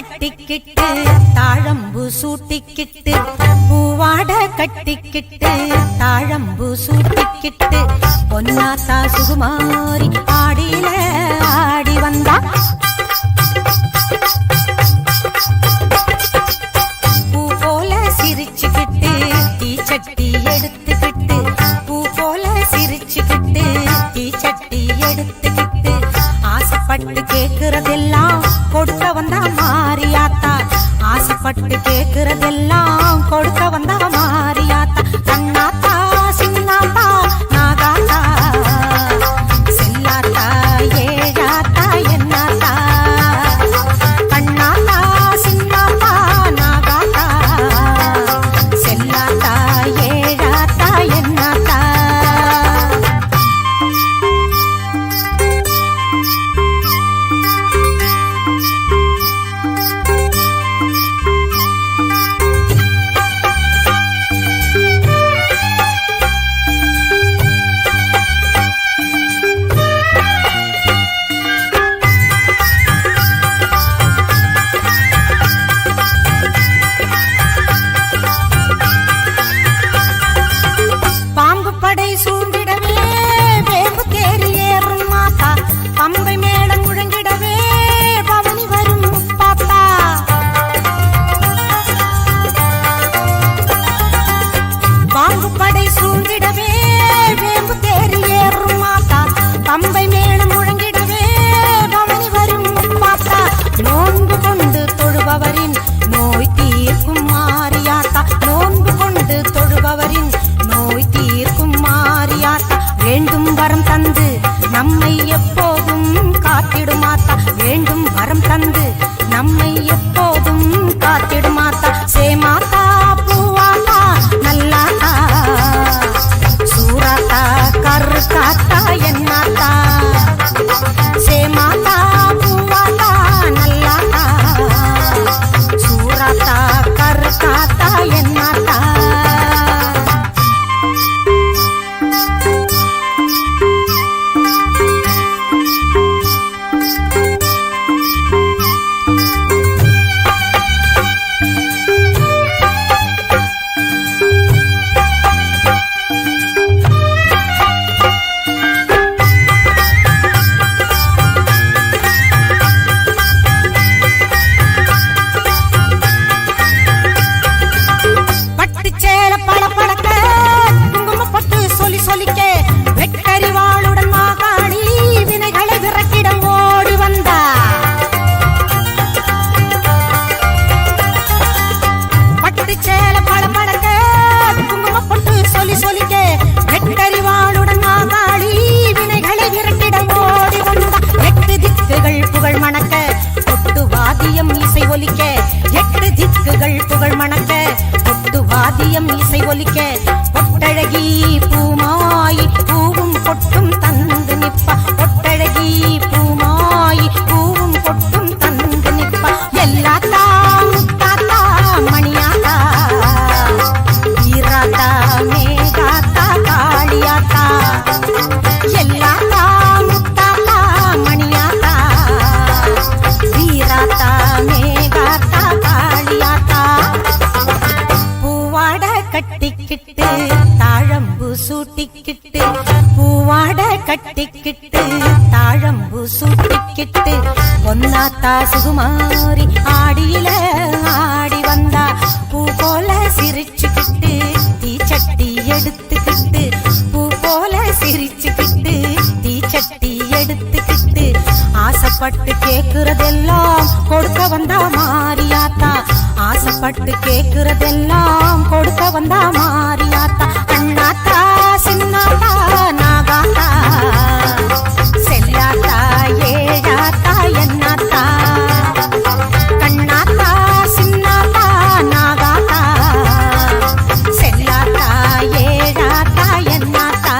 கட்டிக்கிட்டு தாழம்பு சூட்டிக்கிட்டு பூவாட கட்டிக்கிட்டு தாழம்பு சூட்டிக்கிட்டு பொன்னாத்தா சுகுமாரி ஆடியில ஆடி வந்தா பூ போல சிரிச்சுக்கிட்டு தீச்சட்டி எடுத்துக்கிட்டு பூ போல சிரிச்சுக்கிட்டு தீச்சட்டி எடுத்துக்கிட்டு ஆசைப்பட்டு கேக்குறதெல்லாம் கொடுக்க வந்தா மாரியாத்தா ஆசைப்பட்டு கேக்குறதெல்லாம் கொடுக்க வந்தா மாரியாத்தா கண்ணாத்தா சின்னாத்தா நாகாத்தா செல்லாத்தா ஏழாத்தா என்னாத்தா கண்ணாத்தா சின்னாத்தா நாகாத்தா செல்லாத்தா ஏழாத்தா என்னாத்தா பம்பை மேளம் முழங்கிடவே பவனி வரும் முப்பாத்தா பாம்புப்படை சூழ்ந்திடவே வேம்பு தேறி ஏறும் மாத்தா பம்பை மேளம் முழங்கிடவே பவனி வரும் முப்பாத்தா நோன்பு கொண்டு தொழுபவரின் நோய் தீர்க்கும் மாரியாத்தா நோன்பு கொண்டு தொழுபவரின் நோய் தீர்க்கும் மாரியாத்தா வேண்டும் வரம் தந்து நம்மை எப்போதும் காத்திடுமாத்தா வேண்டும் வரம் தந்து நம்மை எப்போதும் காத்திடுமாத்தா சேமாத்தா பூவாத்தா நல்லாத்தா சூராத்தா கருக்காத்தா என்னாத்தா சேமாத்தா பூவாத்தா நல்லாத்தா சூராத்தா கருக்காத்தா என்னாத்தா இசை ஒலிக்க பொட்டழகி பூமாயி பூவும் பொட்டும் தந்து நிப்பா பொட்டழகி பூமாயி பூவும் பொட்டும் தந்து நிப்பா எல்லாத்தா முத்தாத்தா மணியாத்தா ஈராத்தா மேகாத்தா காளியாத்தா எல்லாத்தா முத்தாத்தா மணியாத்தா ஈராத்தா மேகாத்தா காளியாத்தா பூவாட கட்டிக்கிட்டு தாழம்பு சூட்டிக்கிட்டு பூவாட கட்டிக்கிட்டு தாழம்பு சூட்டிக்கிட்டு பொன்னாத்தா சுகுமாரி ஆடியில ஆடி வந்தா பூ போல சிரிச்சுக்கிட்டு தீச்சட்டி எடுத்துக்கிட்டு பூ போல சிரிச்சுக்கிட்டு தீச்சட்டி எடுத்துக்கிட்டு ஆசைப்பட்டு கேக்குறதெல்லாம் கொடுக்க வந்தா மாரியாத்தா ஆசைப்பட்டு கேக்குறதெல்லாம் கொடுக்க வந்தா மாரியாத்தா அண்ணாத்தா சின்னாத்தா நாகாத்தா செல்லாத்தா ஏழாத்தா என்னாத்தா கண்ணாத்தா சின்னாத்தா நாகாத்தா செல்லாத்தா ஏழாத்தா என்னாத்தா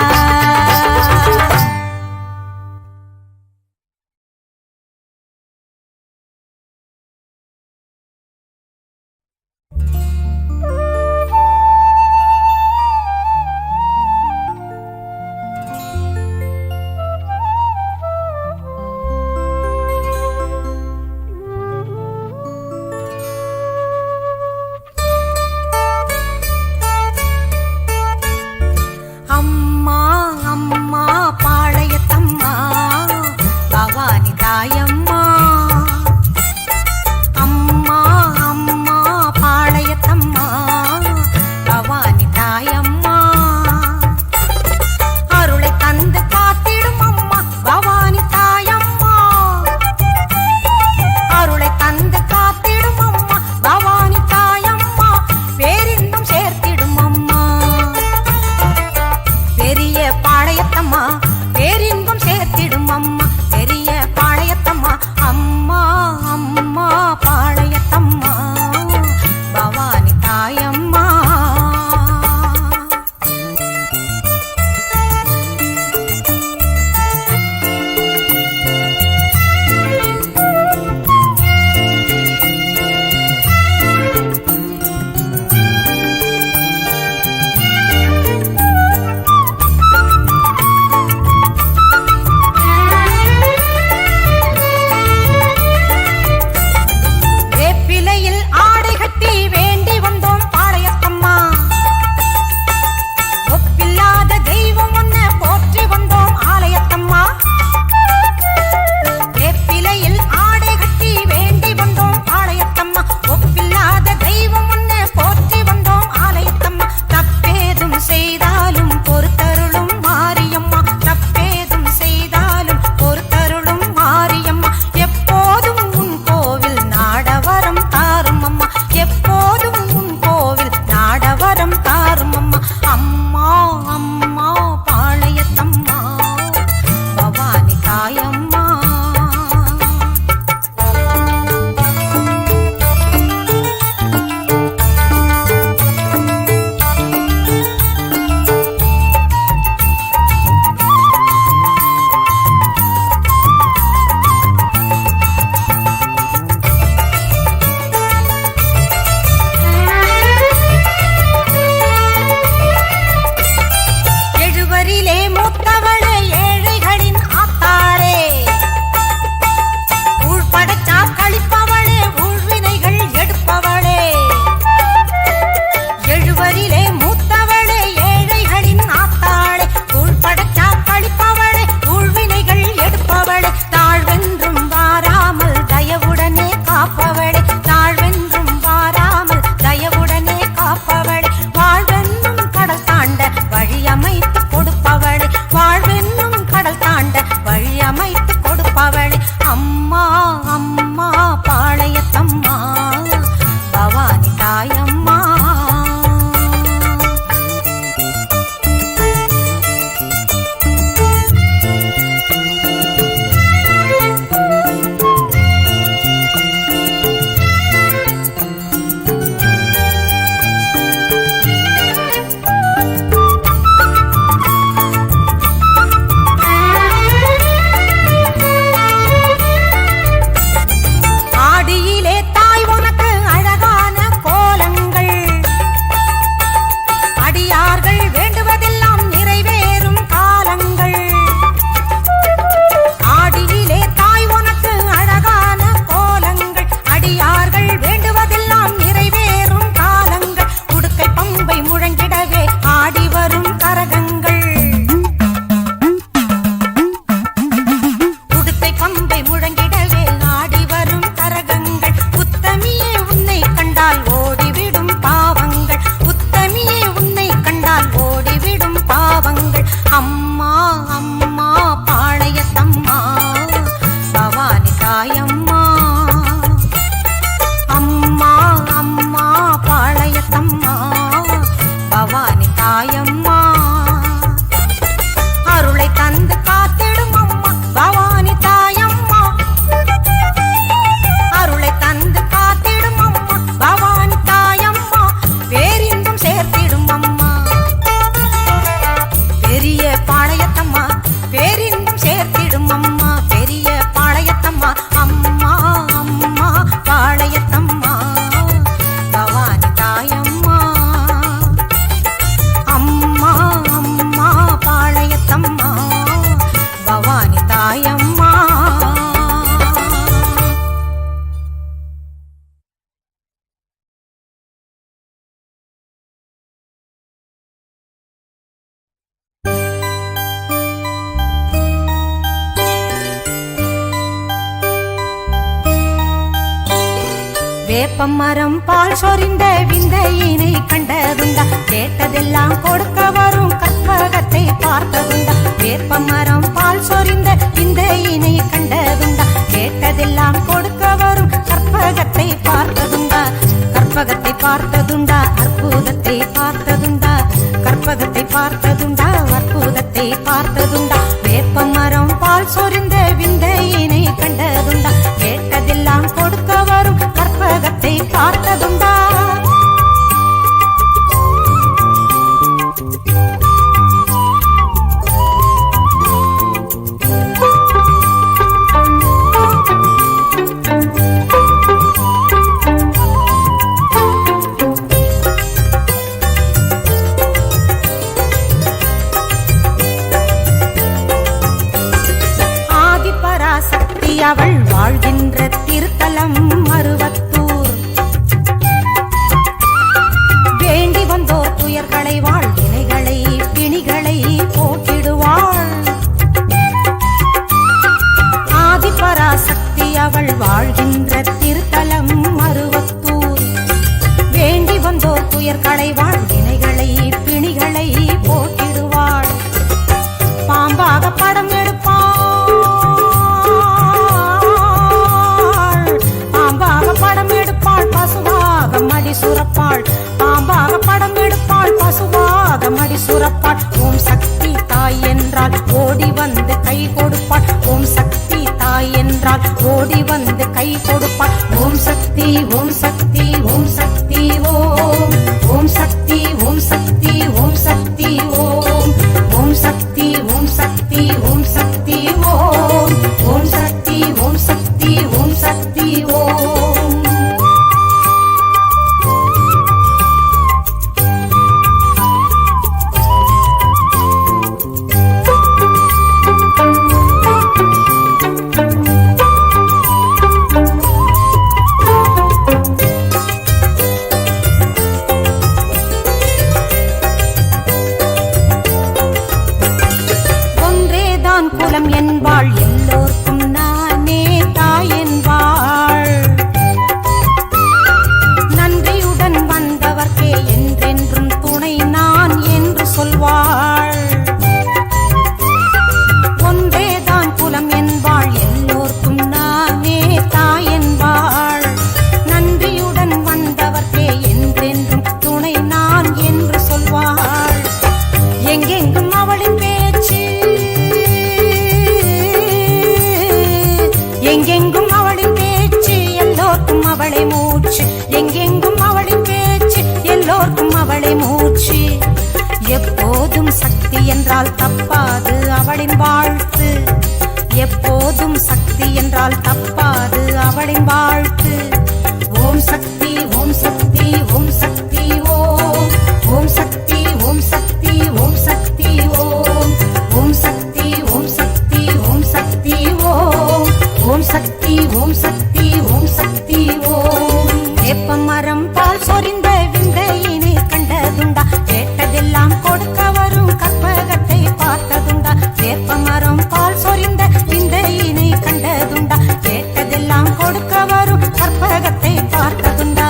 வேப்பம் மரம் பால் சொரிந்த விந்தையினை கண்டதுண்டா கேட்டதெல்லாம் கொடுக்க வரும் கற்பகத்தை பார்த்ததுண்டா வேப்பம் மரம் பால் சொரிந்த விந்தையினை கண்டதுண்டா கேட்டதெல்லாம் கொடுக்க வரும் கற்பகத்தை பார்த்ததுண்டா கற்பகத்தை பார்த்ததுண்டா அற்புதத்தை பார்த்ததுண்டா கற்பகத்தை பார்த்ததுண்டா அற்புதத்தை பார்த்ததுண்டா வேப்பம் மரம் பால் சொரிந்த விந்தையினை கண்டதுண்டா கேட்டதெல்லாம் கொடுக்க வரும் கற்பகத்தை பார்த்ததுண்டா அவள் வாழ்கின்ற திருத்தலம் மருவத்தூர் வேண்டி வந்தோர் துயர்களை வாழ்வினைகளை பிணிகளை போக்கிடுவாள் ஆதிபராசக்தி அவள் வாழ்கின்ற திருத்தலம் மருவத்தூர் வேண்டி வந்தோர் துயர்களை வாழ்வினைகளை பிணிகளை போக்கிடுவாள் பாம்பாக படம் எடுப்பாள் மடி சுரப்பாள் பாம்பாக படம் எடுப்பாள் பசுவாக மடி சுரப்பாள் ஓம் சக்தி தாய் என்றால் ஓடி வந்து கை கொடுப்பாள் ஓம் சக்தி தாய் என்றால் ஓடி வந்து கை கொடுப்பாள் ஓம் சக்தி ஓம் சக்தி ஓம் சக்தி ஓம் ஓம் சக்தி ஓம் சக்தி ஓம் சக்தி ஓம் ஓம் சக்தி ஓம் சக்தி ஓம் சக்தி ஓம் ஓம் சக்தி ஓம் சக்தி ஓம் சக்தி ஓம் என்பாள் எல்லோர்க்கும் நானே தாய் என்பாள் நன்றியுடன் வந்தவர்க்கே என்றென்றும் துணை நான் என்று சொல்வாள் ஒன்றேதான் குலம் என்பாள் எல்லோர்க்கும் நானே தாய் என்பாள் நன்றியுடன் வந்தவர்க்கே என்றென்றும் துணை நான் என்று சொல்வாள் எங்கெங்கும் அவளின் பேச்சு எங்கெங்கும் அவளின் பேச்சு எல்லோர்க்கும் அவளை மூச்சு எங்கெங்கும் அவளின் பேச்சு எல்லோர்க்கும் அவளை மூச்சு எப்போதும் சக்தி என்றால் தப்பாது அவளின் வாழ்த்து எப்போதும் சக்தி என்றால் தப்பாது அவளின் வாழ்த்து ஓம் சக்தி ஓம் சக்தி ஓம் சக்தி ஓம் ஓம் சக்தி ஓம் சக்தி ஓம் சக்தி ஓம் ஓம் சக்தி ஓம் சக்தி ஓம் சக்தி ஓம் ஓம் சக்தி ஓம் சக்தி ஓம் சக்தி ஓம் வேப்பம் மரம் பால் சொரிந்த விந்தையினை கண்டதுண்டா கேட்டதெல்லாம் கொடுக்க வரும் கற்பகத்தை பார்த்ததுண்டா வேப்பம் மரம் பால் சொரிந்த விந்தையினை கண்டதுண்டா கேட்டதெல்லாம் கொடுக்க வரும் கற்பகத்தை பார்த்ததுண்டா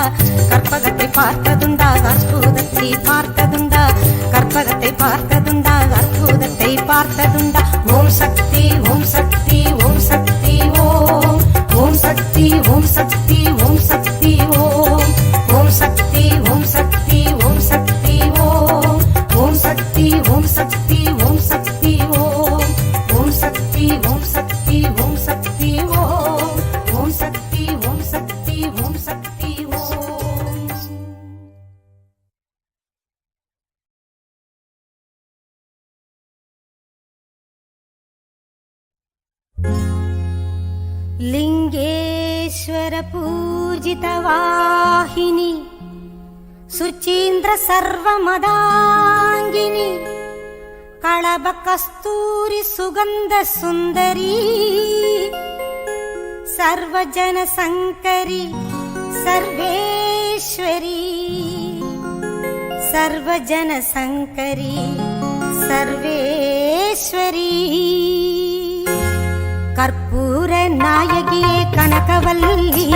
கற்பகத்தை பார்த்ததுண்டா அற்புதத்தை பார்த்ததுண்டா கற்பகத்தை பார்த்ததுண்டா அற்புதத்தை பார்த்ததுண்டா ஓம் சக்தி ஓம் சக்தி ஓம் சக்தி ஓம் ஓம் சக்தி ஓம் சக்தி ஓம் சக்தி ஓம் ஓம் சக்தி ஓம் சக்தி ஓம் சக்தி ஓம் ஓம் சக்தி ஓம் சக்தி ஓம் சக்தி ஓம் ஓம் சக்தி ஓம் சக்தி ஓம் சக்தி ஓம் ஓம் சக்தி ஓம் சக்தி ஓம் சக்தி ஓம் लिंगेश्वर पूजितवाहिनी सुचीन्द्र सर्वमदांगिनी कळभ कस्तूरी सुगंध सुंदरी सर्वजन संकरी सर्वेश्वरी सर्वजन संकरी सर्वेश्वरी कर्पूर नायगिये कनकवल्ली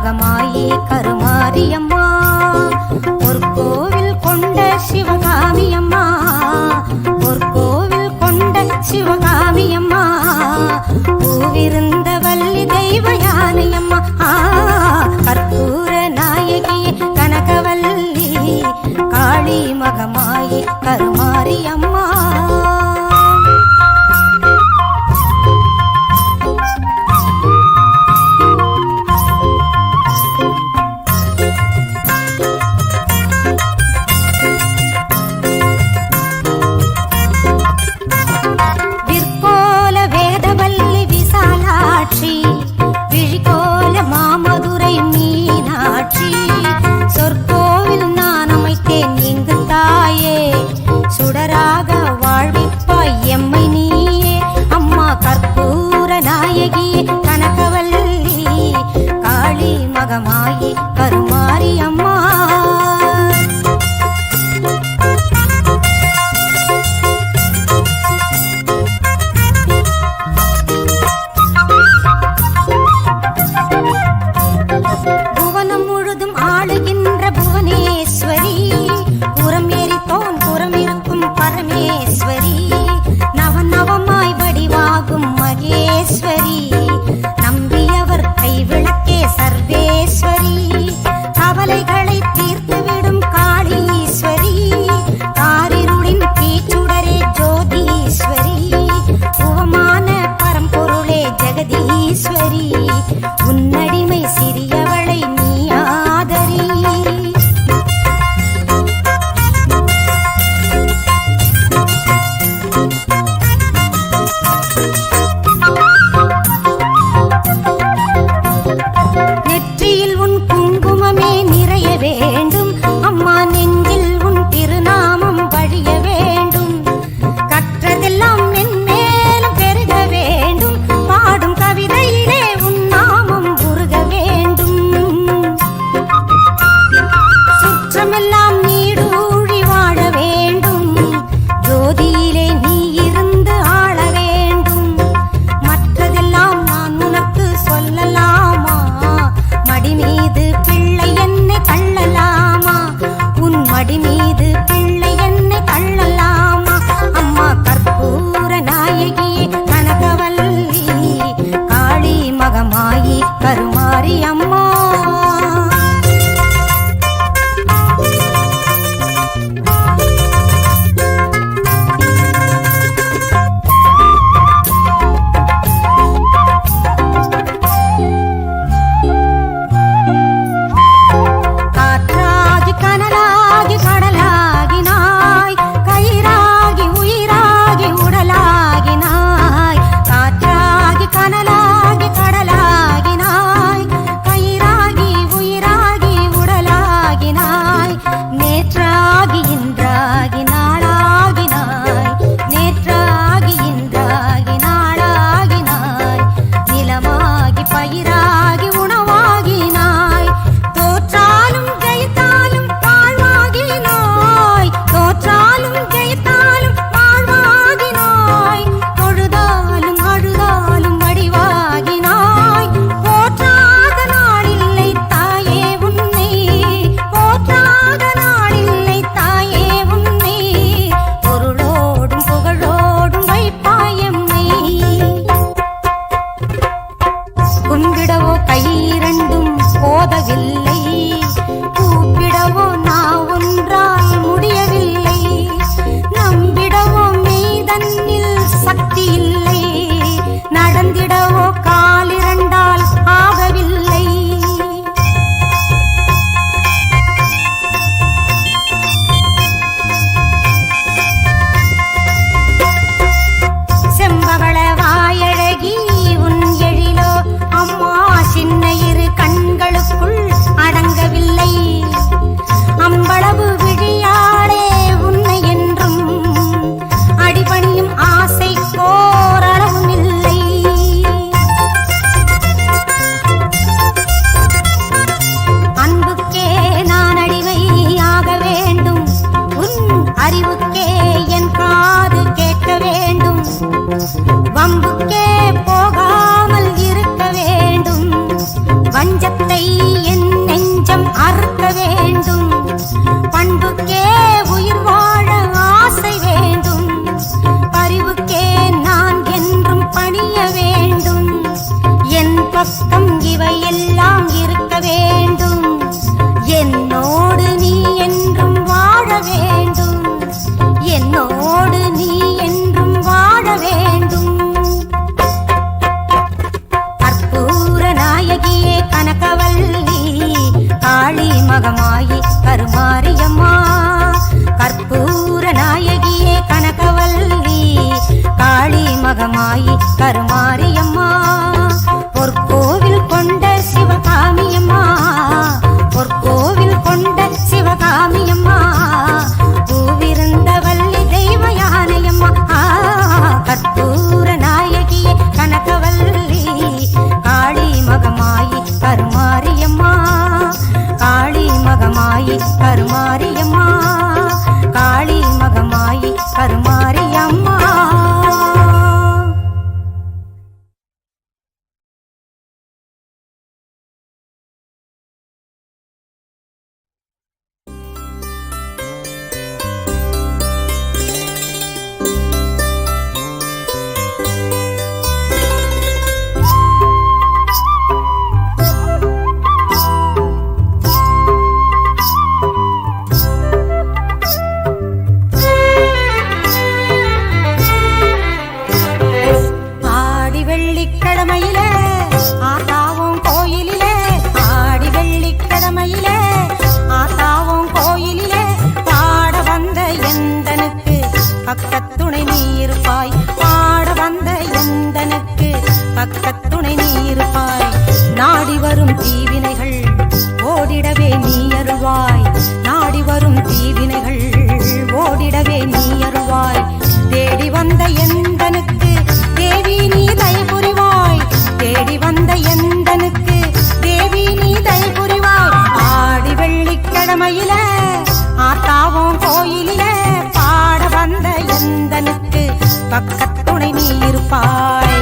மகமாயி கருமாரியம்மா ஒரு கோவில் கொண்ட சிவகாமி அம்மா ஒரு கோவில் கொண்ட சிவகாமி அம்மா பூவிருந்த வள்ளி தெய்வ யானை அம்மா கற்பூர நாயகியே கனகவல்லி காளி மகமாயி கருமாரியம்மா விழிகோல மாமதுரை மீனாட்சி சொற்கோவில் நான் அமைத்தேன் இங்கு தாயே சுடராக கருமாரியம்மா கற்பூர நாயகியே கனகவல்லி காளி மகமாயி கருமாரியம்மா பொற்கோவில் கொண்ட சிவகாமியம்மா பொற்கோவில் கொண்ட சிவகாமியம்மா பூவிருந்த வள்ளி தெய்வ யானையம்மா கற்பூர நாயகியே கனகவல்லி காளி மகமாயி கருமாரியம்மா காளி மகமாயி கருமாரியம்மா காளி மகமாயி கருமாரியம்மா. பக்கத்துணை நீ இருப்பாய் பாட வந்த எந்தனுக்கு பக்கத்துணை நீ இருப்பாய் நாடி வரும் தீவினைகள் ஓடிடவே நீ அருள்வாய் நாடி வரும் தீவினைகள் ஓடிடவே நீ அருள்வாய் தேடி வந்த எந்தனுக்கு தேவி நீ தயவு புரிவாய் தேடி வந்த எந்தனுக்கு தேவி நீ தயவு புரிவாய் ஆடி வெள்ளிக்கிழமையில ஆத்தாவும் கோயிலில பாட வந்த எந்தனுக்கு பக்கத்துணை நீ இருப்பாய்.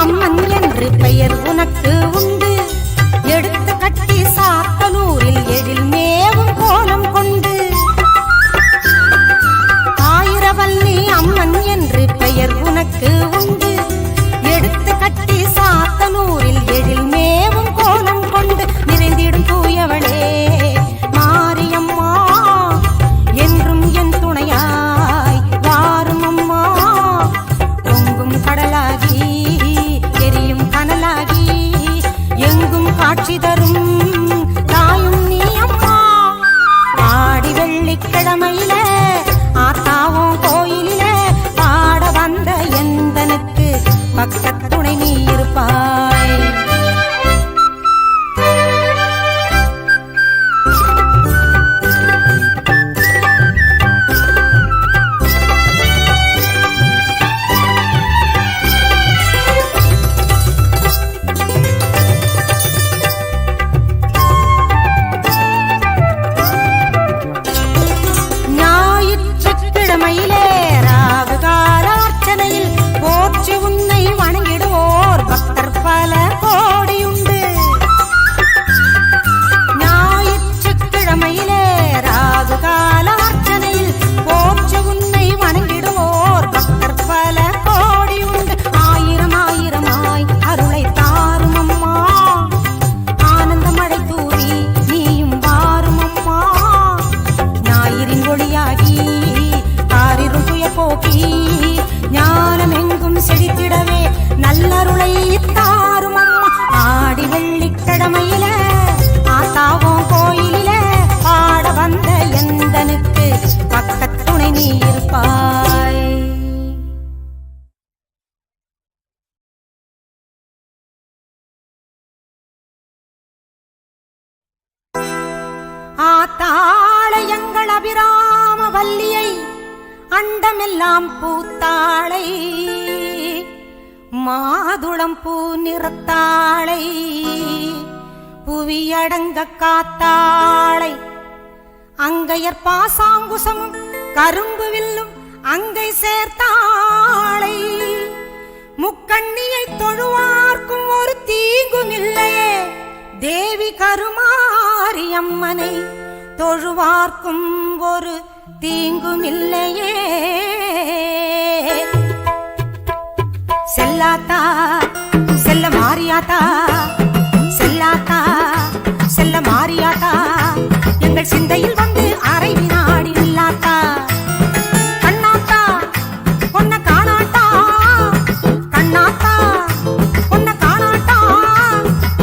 அம்மன் என்று பெயர் உனக்கு உண்டு எடுத்து கட்டி சாத்தனூரில் எழில் மேவும் கோலம் கொண்டு ஆயிரவல்லி அம்மன் என்று பெயர் உனக்கு உண்டு எடுத்து கட்டி சாத்தனூரில் எழில் மேவும் கோலம் கொண்டு நிறைந்திடும் தூயவளே மாரியம்மா என்றும் என் துணையாய் வாரும் அம்மா பொங்கும் கடலாகி கனலாகி எங்கும் காட்சி தரும் தாயும் நீ அம்மா ஆடி வெள்ளிக்கிழமையில ஆத்தாவும் கோயிலில பாட வந்த எந்தனுக்கு பக்கத்துணை நீ இருப்பாய். செழித்திடவே நல்லருளை தாரும் அம்மா ஆடி வெள்ளிக்கிழமையில ஆத்தாவும் கோயிலில பாட வந்த எந்தனுக்கு பக்கத்துணை நீ இருப்பாய். ஆத்தாளை எங்கள் அபிராம வல்லியை அண்டமெல்லாம் பூத்தாளை மாதுளம் பூ நிறத்தாளை புவியடங்க காத்தாளை அங்கையர் பாசாங்குசமும் கரும்பு வில்லும் அங்கை சேர்த்தாளை முக்கண்ணியை தொழுவார்க்கும் ஒரு தீங்கும் இல்லையே தேவி கருமாரியம்மனை தொழுவார்க்கும் ஒரு தீங்கும் இல்லையே செல்லாத்தா செல்ல மாறியாத்தா செல்லாத்தா செல்ல மாறியாத்தா எங்கள் சிந்தையில் வந்து அரை வினாடி நில்லாத்தா கண்ணாத்தா பொன்ன காணாட்டா கண்ணாத்தா பொன்ன காணாட்டா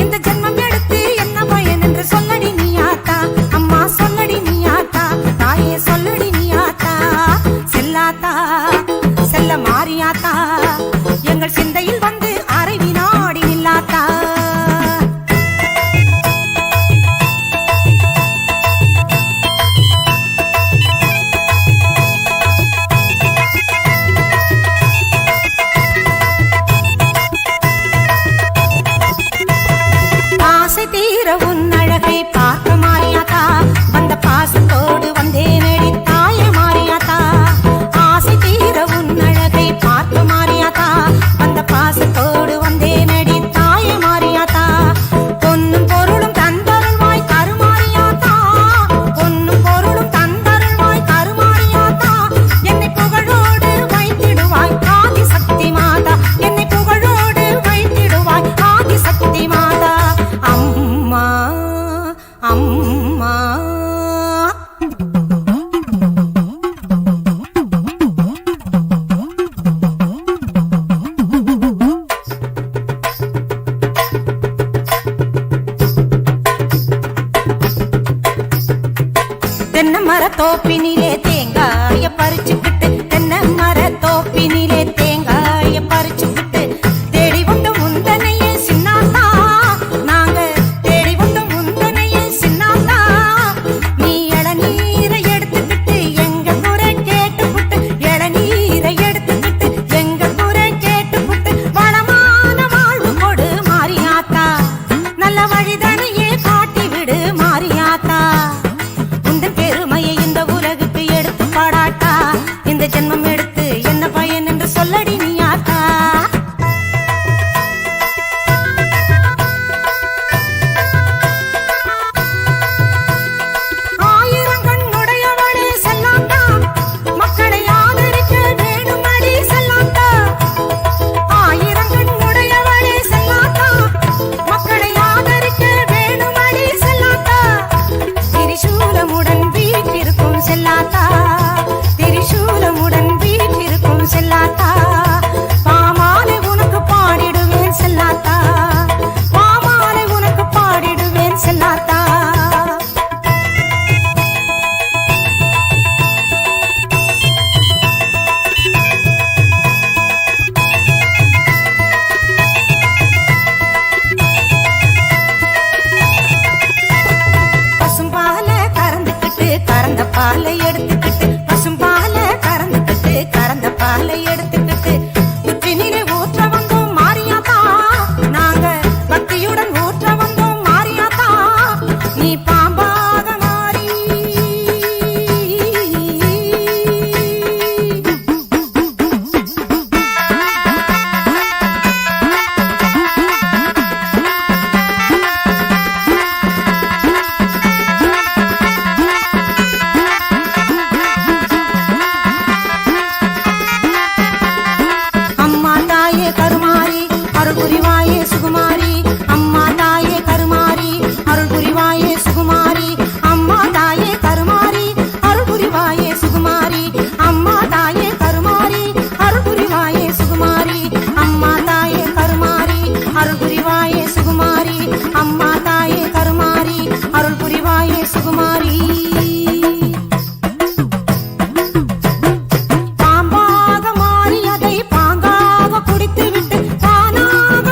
இந்த ஜென்மம் எடுத்து என்ன பயன் என்று சொல்லடி நீயாத்தா அம்மா சொல்லடி நீயாத்தா தாயே சொல்லடி நீயாத்தா செல்லாத்தா செல்ல மாறியாத்தா எங்கள் சிந்தையில் வந்து அரை வினாடி நில்லாத்தா தீர உன் அழகை பார்க்க மாறியாத்தா வந்த பாசத்தோடு வந்தேனடி தாய மாறியாத்தா ஆசை தீர உன் அழகை பார்க்க மாறியாத்தா வந்த பாசத்தோடு வந்தேனடி தாய மாறியாத்தா பொன்னும் பொருளும் தந்தருள்வாய் கருமாறியாத்தா பொன்னும் பொருளும் தந்தருள்வாய் கருமாறியாத்தா என்னை புகழோடு வைத்திடுவாய் ஆதி சக்தி மாதா என்னை புகழோடு வைத்திடுவாய் ஆதி சக்தி மாதா அம்மா அம்மா தென்னை மர தோப்பினிலே தேங்காய பறிச்சுக்கிட்டு தென்னை மர தோப்பினிலே தேங்காய பறிச்சுக்கிட்டு தேடி வந்த முந்தனையே சின்னாத்தா நாங்க தேடி வந்த முந்தனையே சின்னாத்தா நீ இளநீரை எடுத்துக்கிட்டு எங்க குறை கேட்டுக்கிட்டு இளநீரை எடுத்துக்கிட்டு எங்க குறை கேட்டுக்கிட்டு வளமான வாழ்வு கொடு மாறியாத்தா நல்ல வழிதனையே காட்டி விடு மாறியாத்தா உந்தன் பெருமையை இந்த உலகுக்கு எடுத்து பாடாட்டா இந்த ஜென்மம் எடுத்து என்ன பயன் என்று சொல்லடி நீயாத்தா ஆயிரம் கண்ணுடையவளே செல்லாத்தா மக்களை ஆதரிக்க வேணுமடி செல்லாத்தா ஆயிரம் கண்ணுடையவளே செல்லாத்தா மக்களை ஆதரிக்க வேணுமடி செல்லாத்தா திரிசூலமுடன் வீட்டிற்கும் செல்லாத்தா திரிசூலமுடன் வீட்டிற்கும் செல்லாத்தா பாமாலை உனக்கு பாடிடுவேன் செல்லாத்தா பாமாலை உனக்கு பாடிடுவேன் செல்லாத்தா பசும்பால கறந்துக்கிட்டு கறந்த பாலை எடுத்துக்கிட்டு பசும்பால கறந்துக்கிட்டு கறந்த பாலை எடுத்துக்கிட்டு உச்சினிலே ஊற்ற வந்தோம் மாறியாத்தா நாங்க பக்தியுடன் ஊற்ற வந்தோம் மாறியாத்தா நீ பாம்பாக மாறி அம்மா தாயே கருமாரி அருள் புரிவாயே சுகுமாரி அம்மா தாயே கருமாரி அருள் புரிவாயே சுகுமாரி அம்மா தாயே கருமாரி அருள் புரிவாயே சுகுமாரி அம்மா தாயே கருமாரி அருள் புரிவாயே சுகுமாரி அம்மா தாயே கருமாரி அருள் புரிவாயே சுகுமாரி அம்மா தாயே கருமாரி அருள் புரிவாயே சுகுமாரி பாம்பாக மாறி அதை பாங்காக குடித்து விட்டு தானாக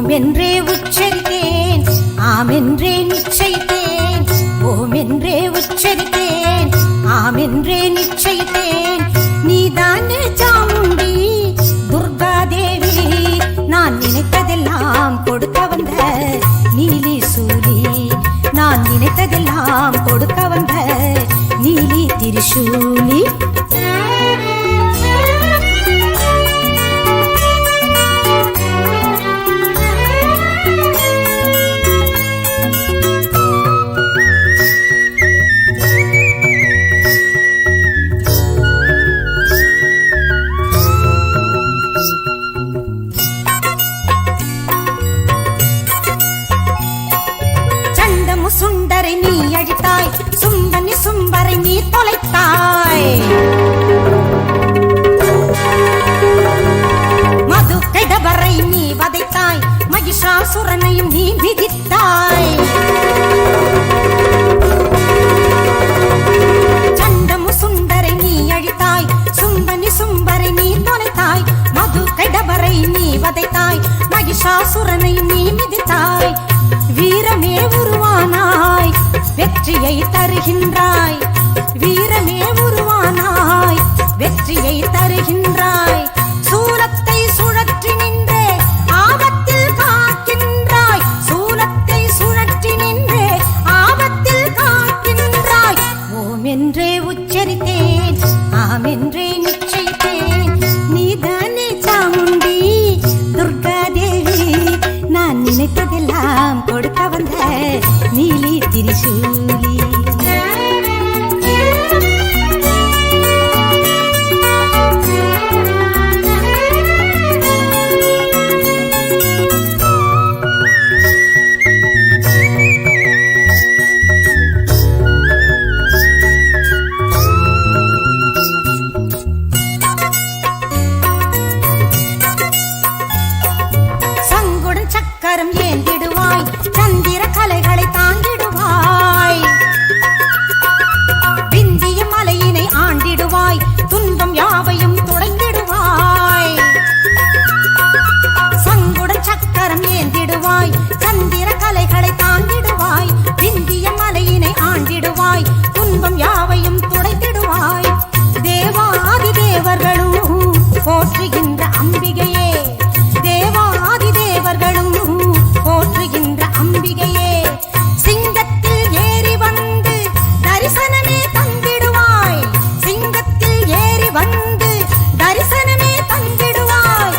ஓம் என்றே உச்சரித்தேன், ஆம் என்றே நிச்சயித்தேன். ஓம் என்றே உச்சரித்தேன், ஆம் என்றே நிச்சயித்தேன். நீதானே சாமுண்டி துர்கா தேவி, நான் நினைத்ததெல்லாம் கொடுக்க வந்த நீலி சூலி. நான் நினைத்ததெல்லாம் கொடுக்க வந்த நீலி திரிசூலி. சுண்டரை நீ அழித்தாய், சும்பனி சும்பரை நீ தொலைத்தாய். மது கைடவரை நீ வதைத்தாய், மகிஷாசுரனையும் நீ விதித்தாய். சண்டமு சுண்டரை நீ அழித்தாய், சும்பனி சும்பரை நீ தொலைத்தாய். மது கைடவரை நீ வதைத்தாய், மகிஷாசுரனையும் நீ மிதித்தாய். வீரமே உருவானாய், வெற்றியை தருகின்றாய். வீரமே உருவானாய், வெற்றியை தருகின்றாய். சூலத்தை சுழற்றி நின்றே ஆபத்தில் காக்கின்றாய். சூலத்தை சுழற்றி நின்றே ஆபத்தில் காக்கின்றாய். ஓம் என்றே உச்சரித்தேன், ஆம் என்றே நிச்சயித்தேன். நீதானே சாமுண்டி துர்கா தேவி, நான் நினைத்ததெல்லாம் கொடுக்க வந்த நீலி திரிசூலி. சங்குடன் சக்கரம் ஏந்திடுவாய், சந்திர கலைகளை தாங்கிடுவாய். விந்திய மலையினை ஆண்டிடுவாய், துன்பம் யாவையும் துடைந்திடுவாய். சங்குடன் சக்கரம் ஏந்திடுவாய், சந்திர கலைகளை தாங்கிடுவாய். விந்திய மலையினை ஆண்டிடுவாய், துன்பம் யாவையும் துடைத்திடுவாய். தேவாதி தேவர்களும் போற்றுகின்ற அம்பிகையே, தேவாதி தேவர்களும் போற்றுகின்ற அம்பிகையே. சிங்கத்தில் ஏறி வந்து தரிசனமே தந்திடுவாய். சிங்கத்தில் ஏறி வந்து தரிசனமே தந்திடுவாய்.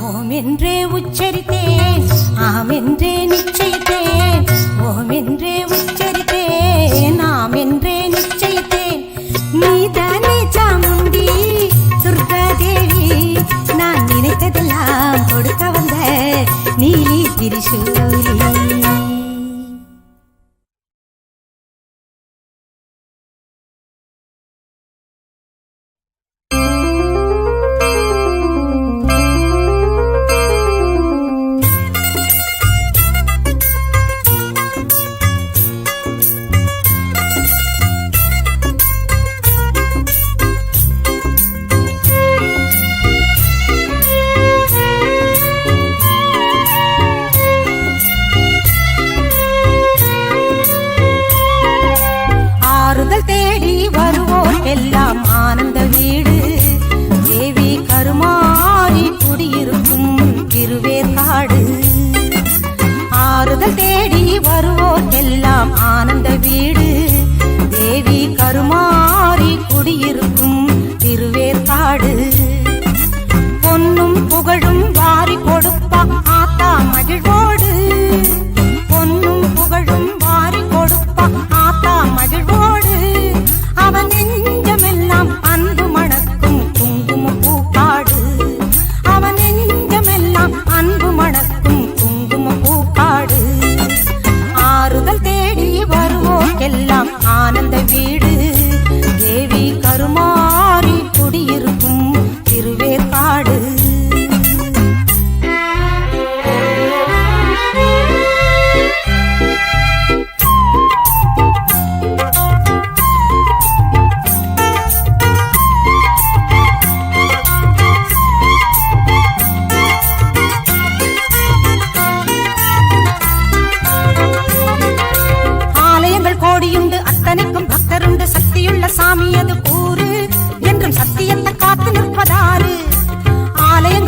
ஓம் என்றே உச்சரித்தேன், ஆம் என்றே நிச்சயித்தேன். ஓம் என்றே உச்சரித்தேன், ஆம் என்றே நிச்சயித்தேன். நீதானே சாமுண்டி துர்கா தேவி, நான் நினைத்ததெல்லாம் கொடுக்க வந்த நீலி திரிசூலி.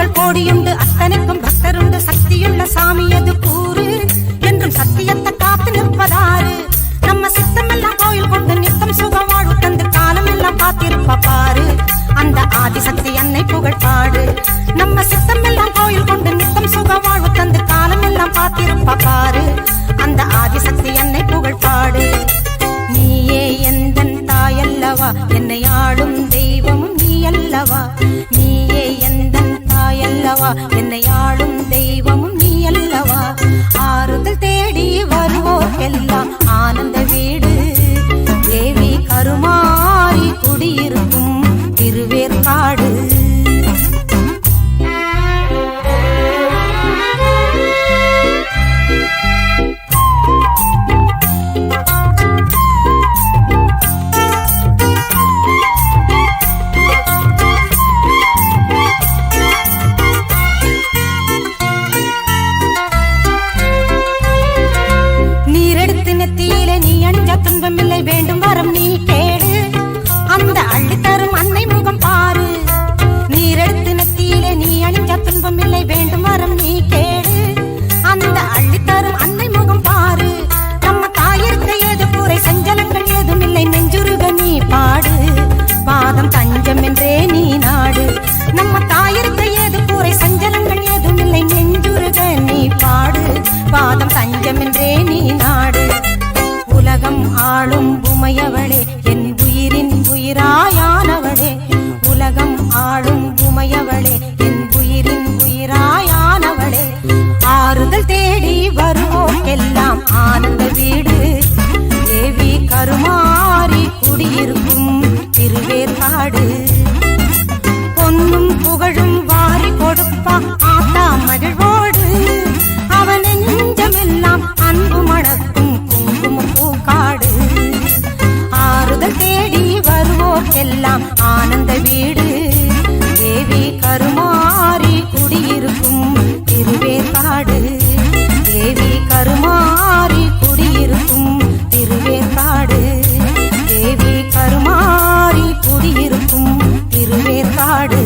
தெய்வங்கள் கோடியுண்டு அத்தனைக்கும் பக்தருண்டு சக்தியுள்ள சாமி அது கூறு என்றும் சத்தியத்தை காத்து நிற்பதாறு நம்ம சித்தமெல்லாம் கோயில் கொண்டு நித்தம் சுகம் வாழு தந்து காலம் எல்லாம் காத்திருப்ப பாரு அந்த ஆதிசக்தி அன்னை புகழ் பாடு நம்ம சித்தமெல்லாம் கோயில் கொண்டு நித்தம் சுகம் வாழ்வு தந்து காலம் எல்லாம் காத்திருப்ப பாரு அந்த ஆதிசக்தி அன்னை புகழ் பாடு நீயே எந்தன் தாயல்லவா என்னை ஆளும் தெய்வமும் நீ அல்லவா நீயே எந்தன் தாயல்லவா என்னை ஆளும் தெய்வமும் நீ அல்லவா ஆறுதல் தேடி வருவோர்க்கெல்லாம் ஆனந்த வீடு தேவி கருமாறி குடியிருக்கும் திருவேற்காடு துன்பமில்லை வேண்டும் வரம் நீ கேடு அந்த அள்ளித்தரும் அன்னை முகம் பாரு நீரெடுத்து நெத்தியிலே நீ அணிஞ்ச துன்பமில்லை வேண்டும் வரம் நீ கேடு அந்த அள்ளித்தரும் அன்னை முகம் பாரு நம்ம தாயிற்க ஏது கூரை சஞ்சலங்கள் ஏதும் இல்லை நெஞ்சுருக நீ பாடு பாதம் தஞ்சம் என்றே நீ நாடு நம்ம தாயிற்க ஏது கூரை சஞ்சலங்கள் ஏதும் இல்லை நெஞ்சுருக நீ பாடு பாதம் தஞ்சம் என்றே நீ நாடு உலகம் ஆளும் உமையவளே என் உயிரின் உயிராயானவளே உலகம் ஆளும் உமையவளே என் உயிரின் உயிராயானவளே ஆறுதல் தேடி வருவோர்க்கெல்லாம் ஆனந்த வீடு தேவி கருமாறி குடியிருக்கும் திருவேற்காடு பொன்னும் புகழும் வாரி கொடுப்பா ஆத்தா மகிழ்வோடு அவன் நெஞ்சமெல்லாம் அன்பு மணக்கும் பூக்காடு ஆறுதல் தேடி வருவோர்க்கெல்லாம் ஆனந்த வீடு தேவி கருமாறி குடியிருக்கும் திருவேற்காடு தேவி கருமாறி குடியிருக்கும் திருவேற்காடு தேவி கருமாறி குடியிருக்கும் திருவேற்காடு